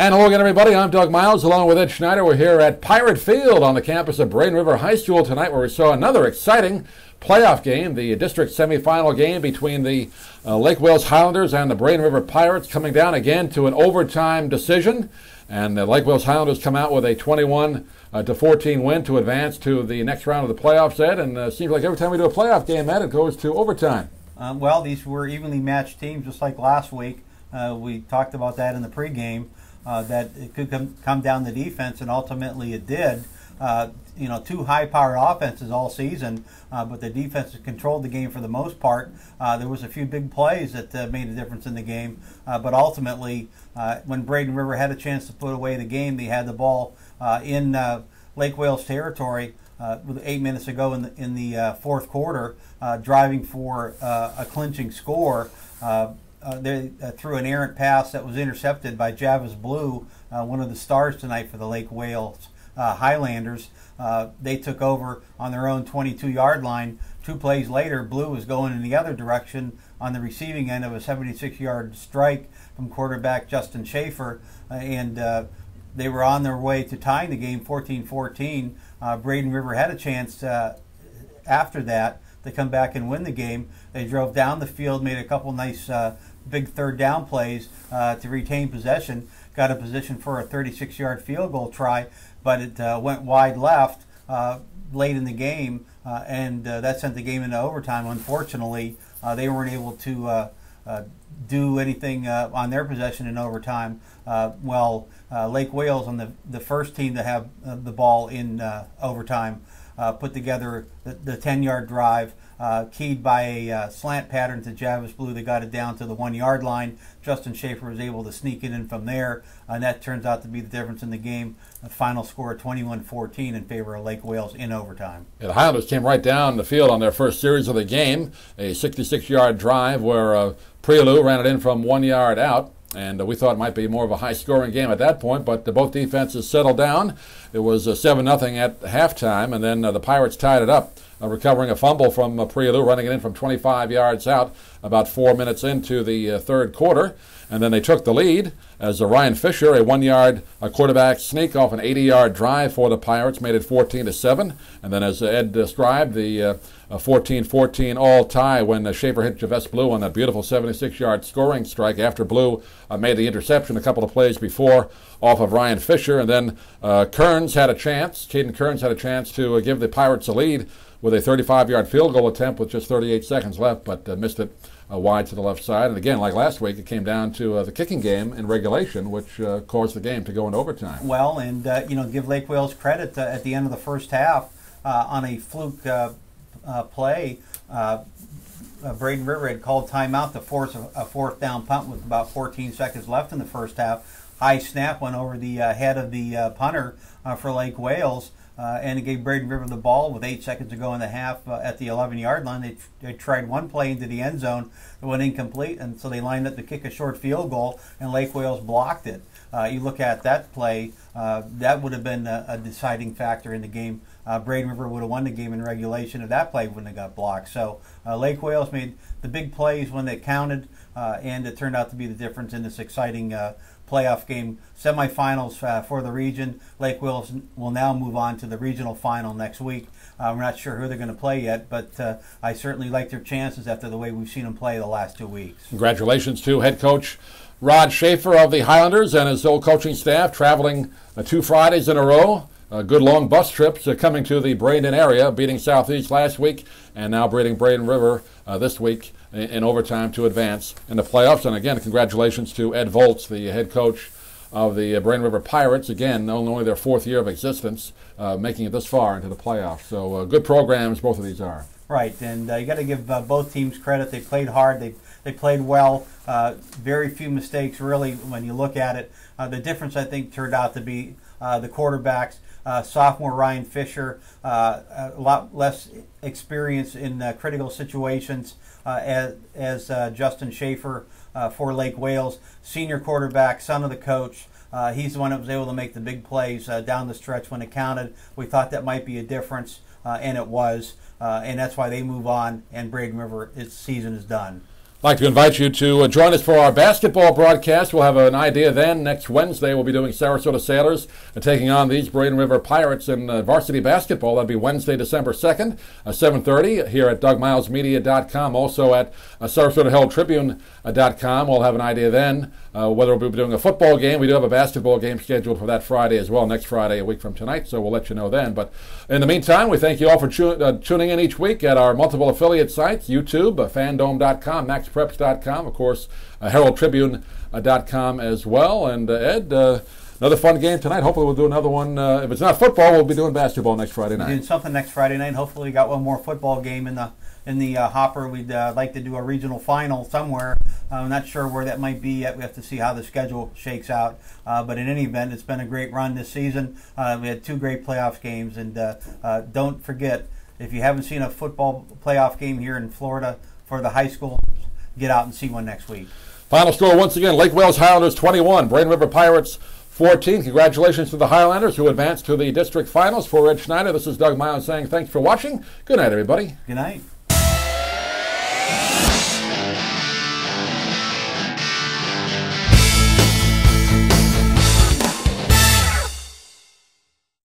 And hello again, everybody. I'm Doug Miles, along with Ed Schneider. We're here at Pirate Field on the campus of Braden River High School tonight, where we saw another exciting playoff game, the district semifinal game between the Lake Wales Highlanders and the Braden River Pirates, coming down again to an overtime decision. And the Lake Wales Highlanders come out with a 21-14 win to advance to the next round of the playoffs, Ed. And it seems like every time we do a playoff game, Ed, it goes to overtime. Well, these were evenly matched teams, just like last week. We talked about that in the pregame. That it could come down to defense, and ultimately it did. Two high-powered offenses all season, but the defense has controlled the game for the most part. There was a few big plays that made a difference in the game, but ultimately, when Braden River had a chance to put away the game, they had the ball in Lake Wales territory with 8 minutes ago in the fourth quarter, driving for a clinching score. They threw an errant pass that was intercepted by Javis Blue, one of the stars tonight for the Lake Wales Highlanders. They took over on their own 22-yard line. 2 plays later, Blue was going in the other direction on the receiving end of a 76-yard strike from quarterback Justin Schaefer, and they were on their way to tying the game 14-14. Braden River had a chance after that to come back and win the game. They drove down the field, made a couple nice big third down plays to retain possession, got a position for a 36-yard field goal try, but it went wide left late in the game, and that sent the game into overtime. Unfortunately, they weren't able to do anything on their possession in overtime. Lake Wales, on the first team to have the ball in overtime, put together the 10-yard drive, keyed by a slant pattern to Javis Blue that got it down to the 1-yard line. Justin Schaefer was able to sneak it in from there, and that turns out to be the difference in the game. A final score of 21-14 in favor of Lake Wales in overtime. Yeah, the Highlanders came right down the field on their first series of the game, a 66-yard drive where Prelu ran it in from 1 yard out. And we thought it might be more of a high-scoring game at that point, but both defenses settled down. It was 7-0 at halftime, and then the Pirates tied it up, recovering a fumble from Prelu, running it in from 25 yards out about 4 minutes into the third quarter. And then they took the lead as Ryan Fisher, a 1-yard quarterback sneak off an 80-yard drive for the Pirates, made it 14-7. And then, as Ed described, the 14-14 all tie when Schaefer hit Javis Blue on that beautiful 76-yard scoring strike after Blue made the interception a couple of plays before off of Ryan Fisher. And then Caden had a chance to give the Pirates a lead with a 35-yard field goal attempt with just 38 seconds left, but missed it wide to the left side. And again, like last week, it came down to the kicking game in regulation, which caused the game to go in overtime. Well, and give Lake Wales credit at the end of the first half on a fluke play. Braden River had called timeout to force a fourth down punt with about 14 seconds left in the first half. High snap went over the head of the punter for Lake Wales, and it gave Braden River the ball with 8 seconds to go in the half at the 11-yard line. They tried one play into the end zone. It went incomplete, and so they lined up to kick a short field goal, and Lake Wales blocked it. You look at that play, that would have been a deciding factor in the game. Braden River would have won the game in regulation if that play wouldn't have got blocked. So Lake Wales made the big plays when they counted, and it turned out to be the difference in this exciting playoff game. Semifinals for the region. Lake Wales will now move on to the regional final next week. We're not sure who they're going to play yet, but I certainly like their chances after the way we've seen them play the last 2 weeks. Congratulations to head coach Rod Schaefer of the Highlanders and his whole coaching staff, traveling 2 Fridays in a row. Good long bus trips coming to the Braden area, beating Southeast last week, and now beating Braden River this week in overtime to advance in the playoffs. And again, congratulations to Ed Volz, the head coach of the Braden River Pirates. Again, only their 4th year of existence, making it this far into the playoffs. So good programs, both of these are. Right, and you got to give both teams credit. They played hard. They played well. Very few mistakes, really, when you look at it. The difference, I think, turned out to be the quarterbacks. Sophomore Ryan Fisher, a lot less experience in critical situations as Justin Schaefer for Lake Wales. Senior quarterback, son of the coach. He's the one that was able to make the big plays down the stretch when it counted. We thought that might be a difference, and it was. And that's why they move on, and Braden River, its season is done. I'd like to invite you to join us for our basketball broadcast. We'll have an idea then. Next Wednesday, we'll be doing Sarasota Sailors taking on these Braden River Pirates in varsity basketball. That'll be Wednesday, December 2nd, 7:30 here at DougMilesMedia.com. Also at SarasotaHeraldTribune.com. We'll have an idea then whether we'll be doing a football game. We do have a basketball game scheduled for that Friday as well, next Friday, a week from tonight, so we'll let you know then. But in the meantime, we thank you all for tuning in each week at our multiple affiliate sites, YouTube, Fandome.com, MaxPreps.com, of course, HeraldTribune.com as well. And Ed, another fun game tonight. Hopefully we'll do another one. If it's not football, we'll be doing basketball next Friday night. We're doing something next Friday night. Hopefully we got one more football game in the hopper. We'd like to do a regional final somewhere. I'm not sure where that might be yet. We have to see how the schedule shakes out. But in any event, it's been a great run this season. We had 2 great playoff games. And don't forget, if you haven't seen a football playoff game here in Florida for the high school, get out and see one next week. Final score once again, Lake Wales Highlanders 21, Braden River Pirates 14. Congratulations to the Highlanders who advanced to the district finals. For Ed Schneider, this is Doug Miles saying thanks for watching. Good night, everybody. Good night.